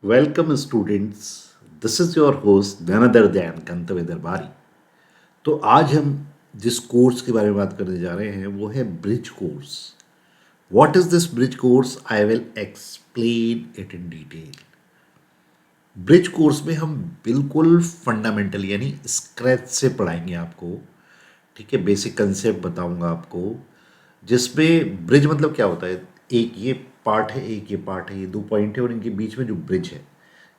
Welcome students, this is your host none other than Kantavya Darbari. तो आज हम जिस कोर्स के बारे में बात करने जा रहे हैं वो है bridge course. What is this bridge course? I will explain it in detail. Bridge course में हम बिल्कुल फंडामेंटल यानी स्क्रैच से पढ़ाएंगे आपको। ठीक है, बेसिक कंसेप्ट बताऊंगा आपको, जिसमें ब्रिज मतलब क्या होता है। एक ये पार्ट है, एक ये पार्ट है, ये दो पॉइंट है और इनके बीच में जो ब्रिज है,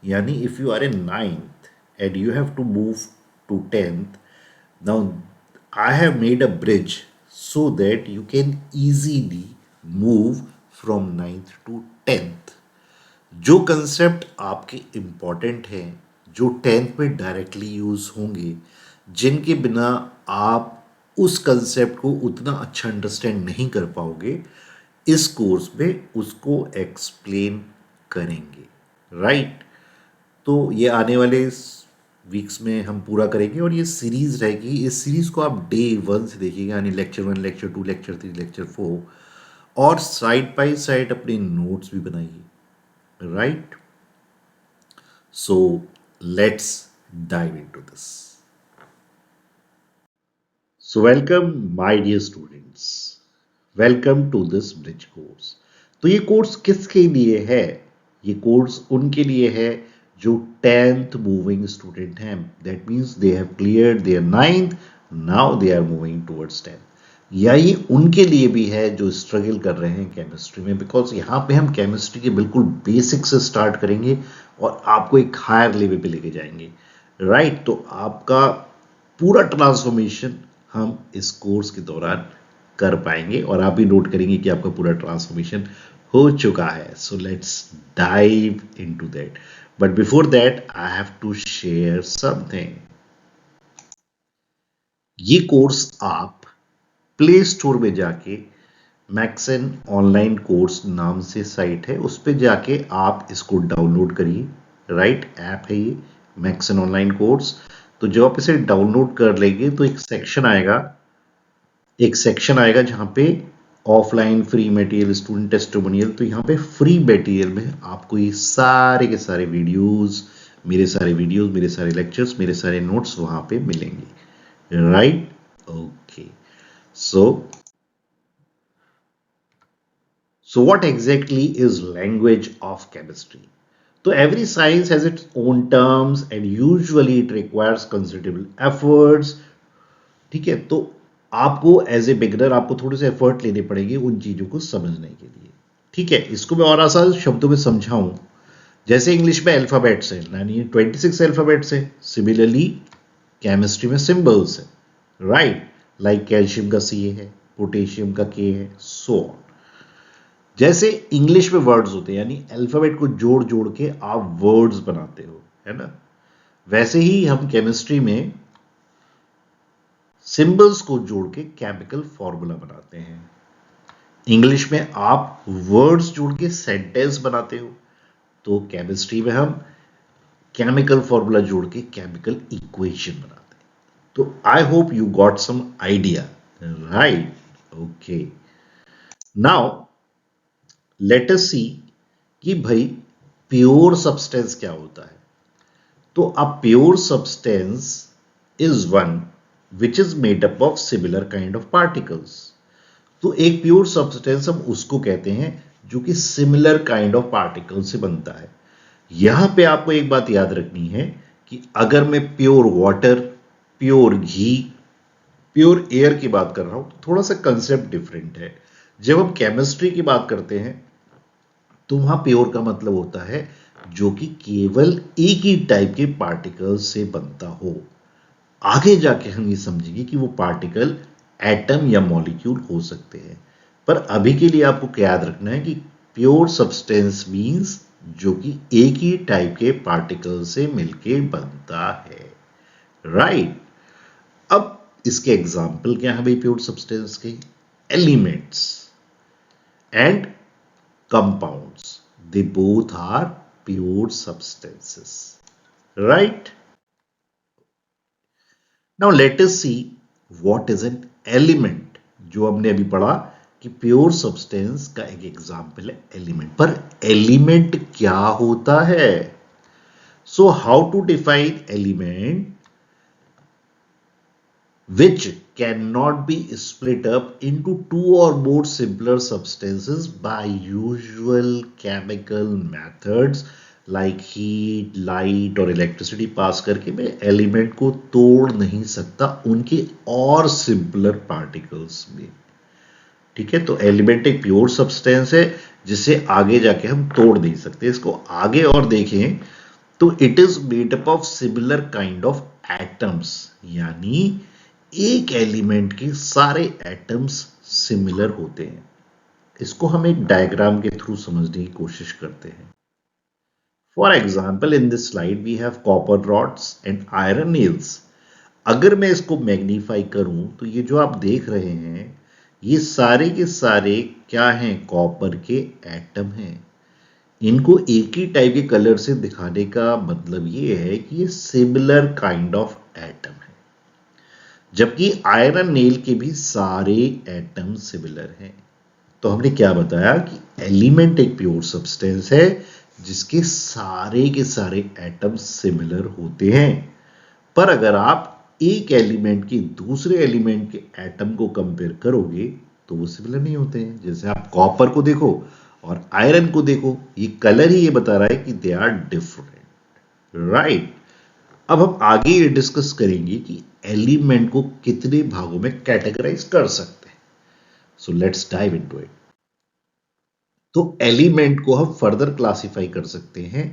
यानी if you are a ninth and you have to move to tenth, now I have made a bridge so that you can easily move from ninth to tenth. जो कंसेप्ट आपके important हैं, जो tenth में directly use होंगे, जिनके बिना आप उस कंसेप्ट को उतना अच्छा अंडरस्टैंड नहीं कर पाओगे, इस कोर्स में उसको एक्सप्लेन करेंगे। राइट? तो ये आने वाले वीक्स में हम पूरा करेंगे और ये सीरीज़ रहेगी। इस सीरीज़ को आप डे 1 से देखिएगा, यानी लेक्चर 1, लेक्चर 2, लेक्चर 3, लेक्चर 4, और साइड बाय साइड अपने नोट्स भी बनाइए। Right? So let's dive into this. So welcome my dear students. Welcome to this bridge course. तो ये कोर्स किसके लिए है? ये कोर्स उनके लिए है जो 10th मूविंग स्टूडेंट हैं। That means they have cleared their 9th, now they are moving towards 10th। या ये उनके लिए भी है जो स्ट्रगल कर रहे हैं केमिस्ट्री में, बिकॉज यहाँ पे हम केमिस्ट्री के बिल्कुल बेसिक से स्टार्ट करेंगे और आपको एक हायर लेवल पे लेके जाएंगे। राइट? तो आपका पूरा ट्रांसफॉर्मेशन हम इस कोर्स के दौरान कर पाएंगे और आप भी नोट करेंगे कि आपका पूरा ट्रांसफॉर्मेशन हो चुका है। So let's dive into that, but before that I have to share something. ये कोर्स आप प्ले स्टोर में जाके मैक्सन ऑनलाइन कोर्स नाम से साइट है, उस पर जाके आप इसको डाउनलोड करिए। राइट? ऐप है ये मैक्सन ऑनलाइन कोर्स। तो जब आप इसे डाउनलोड कर लेंगे तो एक सेक्शन आएगा जहां पे offline free material, student testimonial. तो यहाँ पे फ्री मटेरियल में आपको ये सारे के सारे वीडियोस, मेरे सारे लेक्चर्स, मेरे सारे नोट्स वहां पे मिलेंगे। Right? Okay. So what exactly is language of chemistry? So every science has its own terms and usually it requires considerable efforts. ठीक है, तो आपको एज ए बिगनर आपको थोड़े से एफर्ट लेने पड़ेंगे उन चीजों को समझने के लिए। ठीक है, इसको मैं और आसान शब्दों में समझाऊं, जैसे इंग्लिश में अल्फाबेट्स हैं, यानी 26 अल्फाबेट्स हैं, सिमिलरली केमिस्ट्री में सिंबल्स हैं। राइट? लाइक कैल्शियम का सी है, पोटेशियम का के है, सो ऑन। जैसे इंग्लिश में वर्ड्स होते हैं, यानी अल्फाबेट को जोड़ जोड़ के आप वर्ड्स बनाते हो, है ना, वैसे ही हम केमिस्ट्री में सिंबल्स को जोड़ के केमिकल फॉर्मूला बनाते हैं। इंग्लिश में आप वर्ड्स जोड़ के सेंटेंस बनाते हो, तो केमिस्ट्री में हम केमिकल फॉर्मूला जोड़ के केमिकल इक्वेशन बनाते हैं। तो I hope you got some idea. Right? Okay, now let us see कि भाई प्योर सब्सटेंस क्या होता है। तो a pure substance is one which is made up of similar kind of particles. तो एक प्योर सब्सटेंस हम उसको कहते हैं जो कि सिमिलर काइंड ऑफ पार्टिकल से बनता है। यहां पे आपको एक बात याद रखनी है कि अगर मैं प्योर वाटर, प्योर घी, प्योर एयर की बात कर रहा हूं तो थोड़ा सा कंसेप्ट डिफरेंट है। जब हम केमिस्ट्री की बात करते हैं तो वहां प्योर का मतलब होता है जो कि केवल एक ही टाइप के पार्टिकल से बनता हो। आगे जाके हम ये समझेंगे कि वो पार्टिकल एटम या मॉलिक्यूल हो सकते हैं, पर अभी के लिए आपको याद रखना है कि प्योर सब्सटेंस मींस जो कि एक ही टाइप के पार्टिकल से मिलके बनता है। राइट? अब इसके एग्जाम्पल क्या है भाई प्योर सब्सटेंस के? Elements and compounds, they both are pure substances. Right? Now let us see what is an element। जो हमने अभी पढ़ा कि प्योर सब्सटेंस का एक एग्जाम्पल है एलिमेंट, पर एलिमेंट क्या होता है? So how to define element which cannot be split up into two or more simpler substances by usual chemical methods like heat, light और इलेक्ट्रिसिटी पास करके मैं एलिमेंट को तोड़ नहीं सकता उनके और सिंपलर पार्टिकल्स में। ठीक है, तो एलिमेंट एक प्योर सब्सटेंस है जिसे आगे जाके हम तोड़ नहीं सकते। इसको आगे और देखें तो it is made up of similar kind of atoms, यानी एक एलिमेंट के सारे एटम्स सिमिलर होते हैं। इसको हम एक डायग्राम के थ्रू समझने की कोशिश करते हैं। For example in this slide we have copper rods and iron nails. अगर मैं इसको मैग्नीफाई करूं तो ये जो आप देख रहे हैं ये सारे के सारे क्या हैं, कॉपर के एटम हैं। इनको एक ही टाइप के कलर से दिखाने का मतलब ये है कि ये सिमिलर काइंड ऑफ एटम है, जबकि आयरन नेल के भी सारे एटम सिमिलर हैं। तो हमने क्या बताया कि एलिमेंट एक प्योर सब्सटेंस है जिसके सारे के सारे एटम सिमिलर होते हैं, पर अगर आप एक एलिमेंट के दूसरे एलिमेंट के एटम को कंपेयर करोगे तो वो सिमिलर नहीं होते हैं। जैसे आप कॉपर को देखो और आयरन को देखो, ये कलर ही ये बता रहा है कि दे आर डिफरेंट, राइट। अब हम आगे ये डिस्कस करेंगे कि एलिमेंट को कितने भागों में कैटेगराइज कर सकते हैं। सो लेट्स डाइव इनटू इट। तो एलिमेंट को हम फर्दर क्लासिफाई कर सकते हैं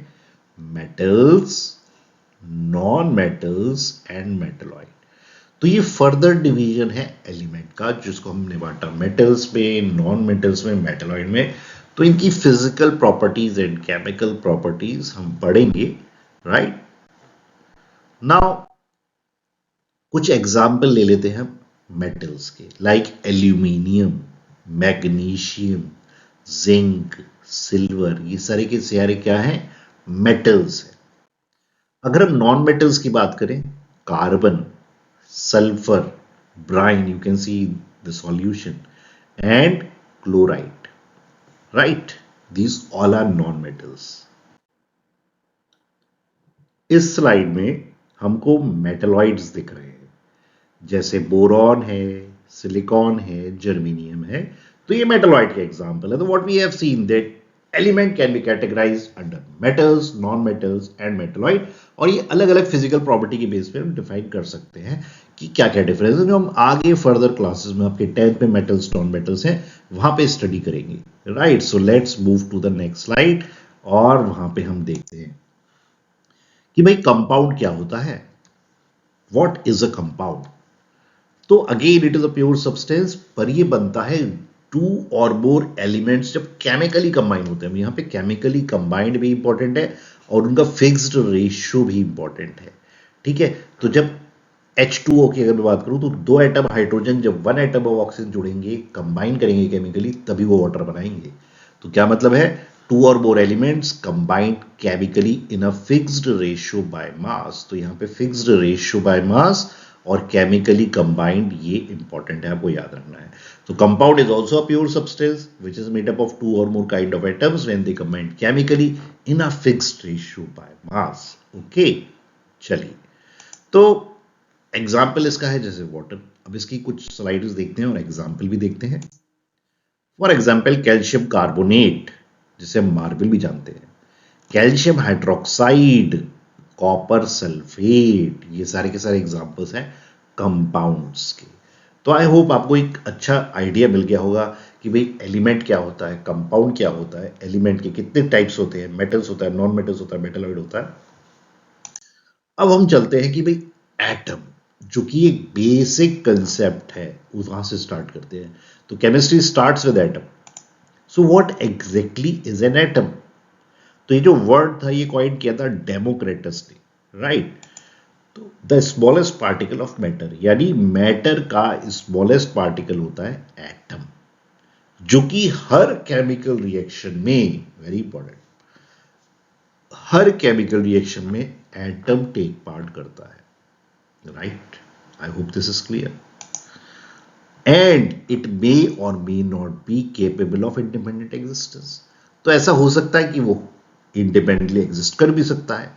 metals, non metals and metalloid. तो ये फर्दर डिवीजन है एलिमेंट का, जिसको हमने बांटा मेटल्स में, नॉन मेटल्स में, मेटलॉइड में। तो इनकी physical properties and chemical properties हम पढ़ेंगे, राइट। नाउ कुछ एग्जाम्पल ले लेते हैं मेटल्स के, like aluminium, magnesium, zinc, silver. ये सारे के सारे क्या हैं, मेटल्स है। अगर हम नॉन मेटल्स की बात करें, carbon, sulphur, brine, you can see the solution, and chloride, right? These all are non-metals. इस स्लाइड में हमको मेटलॉइड्स दिख रहे हैं, जैसे बोरॉन है, सिलिकॉन है, जर्मेनियम है। तो ये मेटलॉइड के एग्जांपल है। तो what we have seen that element can be categorised under metals, non metals and metalloid, और ये अलग अलग फिजिकल प्रॉपर्टी के बेस पे हम डिफाइन कर सकते हैं कि क्या क्या डिफरेंस है, जो हम आगे फर्दर क्लासेस में आपके 10th में मेटल्स, नॉन मेटल्स हैं वहां पे स्टडी करेंगे, right. So let's move to the next slide, और वहां पे हम देखते हैं कि भाई कंपाउंड क्या होता है, व्हाट इज अ कंपाउंड। तो again it is a pure substance, पर ये बनता है टू और मोर एलिमेंट्स जब केमिकली कंबाइन होते हैं। यहाँ पे केमिकली कंबाइंड भी इंपॉर्टेंट है और उनका फिक्स्ड रेशियो भी इंपॉर्टेंट है, ठीक है। तो जब H2O की अगर मैं बात करूं तो दो एटम हाइड्रोजन जब वन एटम ऑफ ऑक्सीजन जुड़ेंगे, कंबाइन करेंगे केमिकली, तभी वो वाटर बनाएंगे। तो क्या मतलब है, टू और more elements combined chemically in a fixed ratio by मास। तो यहाँ पे फिक्स्ड रेशियो बाय मास और केमिकली कंबाइंड, ये इंपॉर्टेंट है, आपको याद रखना है। तो compound is also a pure substance which is made up of two और more kind of atoms when they combine chemically in a fixed ratio by mass. Okay, चलिए, तो एग्जाम्पल इसका है जैसे वाटर। अब इसकी कुछ स्लाइड्स देखते हैं और एग्जाम्पल भी देखते हैं। फॉर एग्जाम्पल कैल्शियम कार्बोनेट, जिसे हम मार्बल भी जानते हैं, कैल्शियम हाइड्रोक्साइड, कॉपर सल्फेट, ये सारे के सारे एग्जाम्पल्स हैं कंपाउंड्स के। तो आई होप आपको एक अच्छा आइडिया मिल गया होगा कि भाई एलिमेंट क्या होता है, कंपाउंड क्या होता है, एलिमेंट के कितने टाइप्स होते हैं, मेटल्स होता है, नॉन मेटल्स होता है, मेटलॉइड होता है। अब हम चलते हैं कि भाई एटम, जो कि एक बेसिक कंसेप्ट है, वहां से स्टार्ट करते हैं। तो chemistry starts with atom. So what exactly is an atom. तो ये जो वर्ड था ये कॉइन किया था डेमोक्रेटस ने, राइट। तो the smallest particle of matter, यानी मैटर का स्मॉलेस्ट पार्टिकल होता है एटम, जो कि हर केमिकल रिएक्शन में, वेरी इंपॉर्टेंट, हर केमिकल रिएक्शन में एटम टेक पार्ट करता है, right. I hope this is clear. And it may और may not be capable of independent existence. तो ऐसा हो सकता है कि वो इंडिपेंडेंटली एग्जिस्ट कर भी सकता है,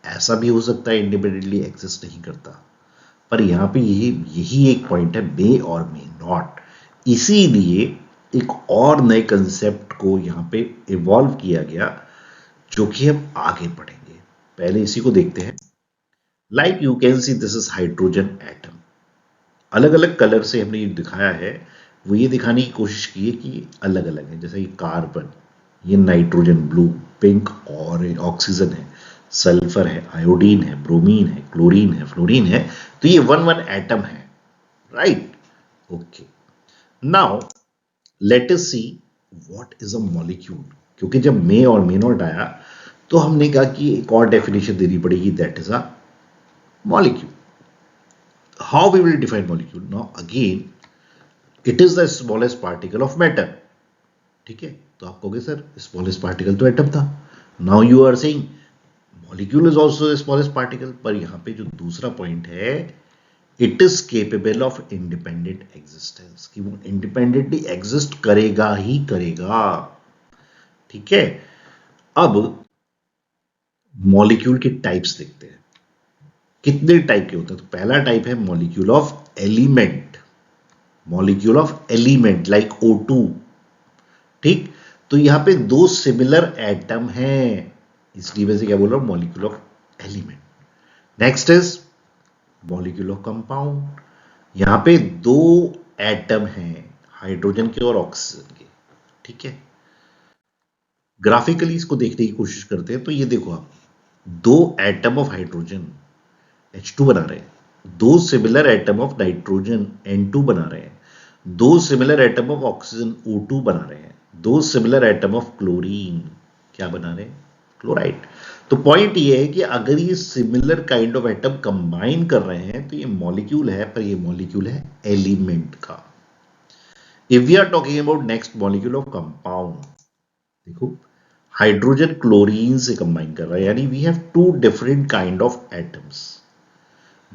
ऐसा भी हो सकता है इंडिपेंडेंटली एग्जिस्ट नहीं करता, पर यहाँ पे यही एक पॉइंट है, मे और मे नॉट। इसीलिए एक और नए कंसेप्ट को यहाँ पे इवॉल्व किया गया, जो कि हम आगे पढ़ेंगे। पहले इसी को देखते हैं। Like you can see this is hydrogen atom. अलग अलग कलर से हमने ये दिखाया है, वो ये दिखाने की कोशिश की है कि अलग अलग है। जैसे ये कार्बन, ये नाइट्रोजन ब्लू, पिंक और ऑक्सीजन है, सल्फर है, आयोडीन है, ब्रोमीन है, क्लोरीन है, फ्लोरीन है। तो ये वन वन एटम है, right? Okay, now let us see what is a molecule. क्योंकि जब मे और मे नॉट आया तो हमने कहा कि एक और डेफिनेशन देनी पड़ेगी, that is a molecule. How we will define molecule? Now again, it is the smallest particle of matter. ठीक है, तो आप कहोगे सर स्मॉलेस्ट पार्टिकल तो एटम था। Now you are saying molecule is also the smallest particle, पर यहां पे जो दूसरा पॉइंट है, it is capable of independent existence, कि वो इंडिपेंडेंटली एग्जिस्ट करेगा ही करेगा। ठीक है, अब मॉलिक्यूल के टाइप्स देखते हैं। कितने टाइप के होते हैं? तो पहला टाइप है molecule of element. Molecule of element like O2। ठीक, तो यहां पे दो सिमिलर एटम हैं, इसलिए वैसे क्या बोल रहा हूं, molecule of element. Next is molecule of compound. यहां पे दो एटम हैं, हाइड्रोजन के और ऑक्सीजन के। ठीक है, ग्राफिकली इसको देखने की कोशिश करते हैं। तो ये देखो आप, दो एटम ऑफ हाइड्रोजन H2 बना रहे हैं, दो similar atom of nitrogen N2 बना रहे हैं, दो similar atom of oxygen O2 बना रहे हैं, दो सिमिलर एटम ऑफ क्लोरीन क्या बना रहे हैं, क्लोराइड। तो पॉइंट ये है कि अगर ये similar kind of atom combine कर रहे हैं तो ये मॉलिक्यूल है, पर ये मॉलिक्यूल है एलिमेंट का। If we are talking about next molecule of compound, देखो हाइड्रोजन क्लोरीन से कंबाइन कर रहा है, यानी we have two different kind of atoms.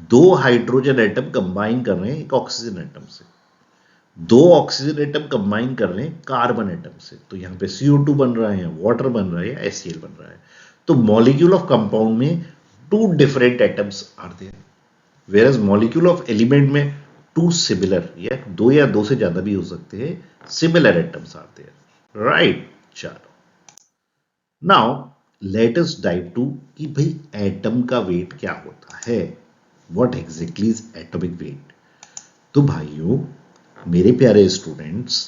दो हाइड्रोजन एटम कंबाइन कर रहे हैं एक ऑक्सीजन एटम से, दो ऑक्सीजन एटम कंबाइन कर रहे हैं कार्बन एटम से, तो यहां पे CO2 बन रहा है, वाटर बन रहा है, या HCl बन रहा है। तो मॉलिक्यूल ऑफ कंपाउंड में two different atoms are there, whereas molecule of element में टू सिमिलर, या दो से ज्यादा भी हो सकते हैं, similar atoms are there, right? चलो, now let us dive to कि भाई एटम का वेट क्या होता है, what exactly is atomic weight. तो भाइयों, मेरे प्यारे स्टूडेंट्स,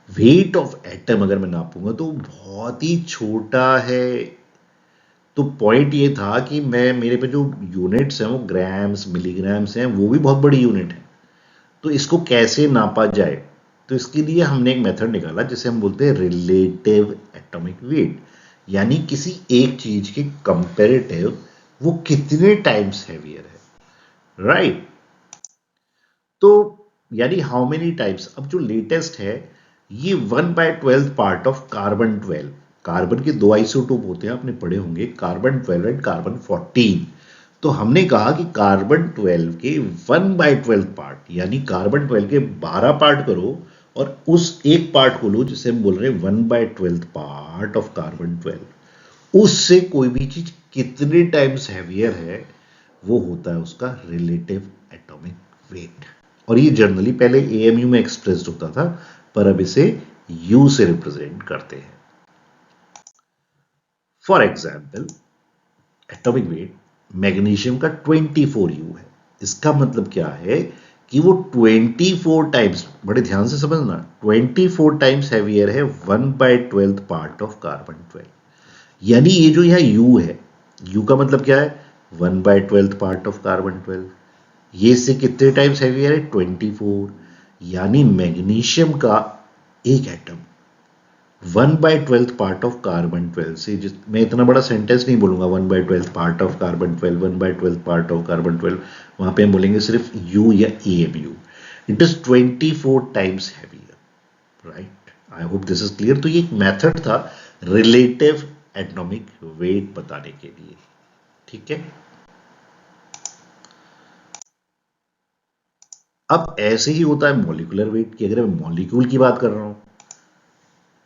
वेट ऑफ एटम अगर मैं नापूंगा तो बहुत ही छोटा है। तो पॉइंट ये था कि मैं, मेरे पे जो यूनिट्स हैं वो ग्राम्स मिलीग्राम्स हैं, वो भी बहुत बड़ी यूनिट है। तो इसको कैसे नापा जाए, तो इसके लिए हमने एक मेथड निकाला जिसे हम बोलते हैं रिलेटिव एटॉमिक वेट, यानी किसी एक चीज के कंपेरेटिव वो कितने टाइम्स हैवियर है, राइट? तो यानी हाउ मेनी टाइप्स। अब जो लेटेस्ट है, ये 1/12 पार्ट ऑफ कार्बन 12। कार्बन के दो आइसोटोप होते हैं, आपने पढ़े होंगे, कार्बन 12 एंड कार्बन 14। तो हमने कहा कि कार्बन 12 के 1/12 पार्ट, यानी कार्बन 12 के 12 पार्ट करो और उस एक पार्ट को लो जिसे हम बोल रहे हैं 1/12 पार्ट ऑफ कार्बन 12, उससे कोई भी चीज कितने टाइम्स हैवियर है, वो होता है उसका रिलेटिव एटॉमिक वेट। और ये जनरली पहले AMU में एक्सप्रेस्ड होता था, पर अब इसे U से रिप्रेजेंट करते हैं। For example, atomic weight magnesium का 24U है। इसका मतलब क्या है कि वो 24 टाइम्स, बड़े ध्यान से समझना, 24 टाइम्स हैवियर है 1/12 पार्ट ऑफ कार्बन 12। यानी ये जो यहां U है, U का मतलब क्या है, 1/12 पार्ट ऑफ कार्बन 12। ये इससे कितने टाइम्स हैवियर है, 24। यानी मैग्नीशियम का एक एटम 1/12 पार्ट ऑफ कार्बन 12 से, मैं इतना बड़ा सेंटेंस नहीं बोलूंगा 1/12 part of carbon 12, 1/12 part of carbon 12, वहां पे हम बोलेंगे सिर्फ U या AMU। It is 24 times heavier, right? I hope this is clear. तो ये एक मेथड था रिलेटिव एटॉमिक वेट बताने के लिए, ठीक है? अब ऐसे ही होता है मॉलिक्यूलर वेट की, अगर मैं मॉलिक्यूल की बात कर रहा हूं,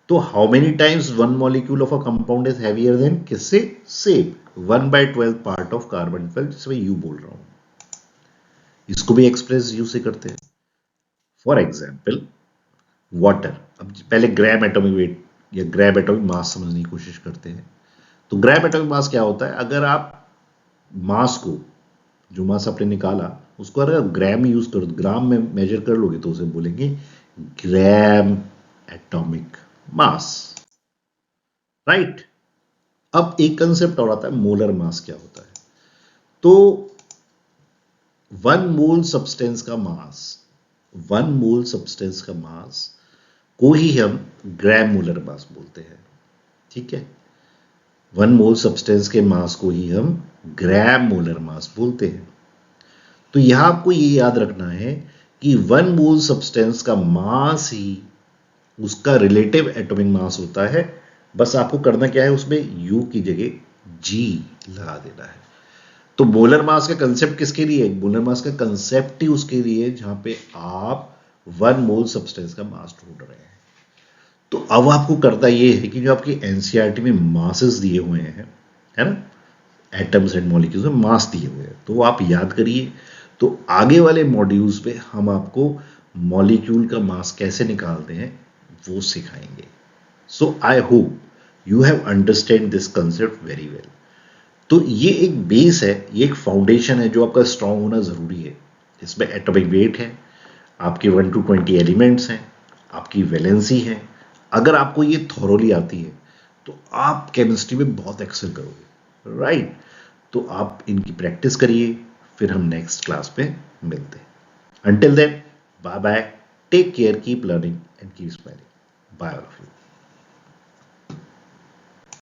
तो how many times one molecule of a compound is heavier than किससे? सेम 1/12 पार्ट ऑफ कार्बन 12, जिसमें यू बोल रहा हूं। इसको भी एक्सप्रेस यू से करते हैं। For example water. अब पहले ग्राम एटॉमिक वेट या ग्राम एटॉमिक मास समझने की कोशिश करते हैं। तो ग्राम एटॉमिक मास क्या होता है? अगर आप मास को, जो मास आपने निकाला, उसको अगर आप ग्राम यूज करो, ग्राम में मेजर कर लोगे तो उसे बोलेंगे ग्राम एटॉमिक मास, राइट। अब एक कंसेप्ट और आता है, मोलर मास क्या होता है। तो वन मोल सब्सटेंस का मास, वन मोल सब्सटेंस का मास को ही हम ग्राम मोलर मास बोलते हैं, ठीक है। वन मोल सब्सटेंस के मास को ही हम ग्राम मोलर मास बोलते हैं। तो यहां आपको ये याद रखना है कि वन मोल सब्सटेंस का मास ही उसका रिलेटिव एटॉमिक मास होता है। बस आपको करना क्या है, उसमें यू की जगह जी लगा देना है। तो मोलर मास का कंसेप्ट किसके लिए? मोलर मास का कंसेप्ट ही उसके लिए जहां पे आप वन मोल सब्सटेंस का मास ढूंढ रहे हैं। तो अब आपको करता यह है कि जो आपकी एनसीईआरटी में मासेस दिए हुए हैं, है ना, एटम्स एंड मॉलिक्यूल्स में मास दिए हुए हैं, तो वो आप याद करिए। तो आगे वाले मॉड्यूल्स पे हम आपको मॉलिक्यूल का मास कैसे निकालते हैं वो सिखाएंगे। So I hope you have understand this concept very well. तो ये एक बेस है, ये एक फाउंडेशन है जो आपका स्ट्रांग होना जरूरी है। इसमें एटॉमिक वेट है, आपके 1 to 20 एलिमेंट्स हैं, आपकी वैलेंसी है। अगर आपको ये थॉरोली आती है तो आप केमिस्ट्री में बहुत एक्सेल करोगे, राइट। तो आप इनकी प्रैक्टिस करिए, फिर हम नेक्स्ट क्लास पे मिलते हैं। Until then, bye bye, take care, keep learning and keep smiling. Bye all of you.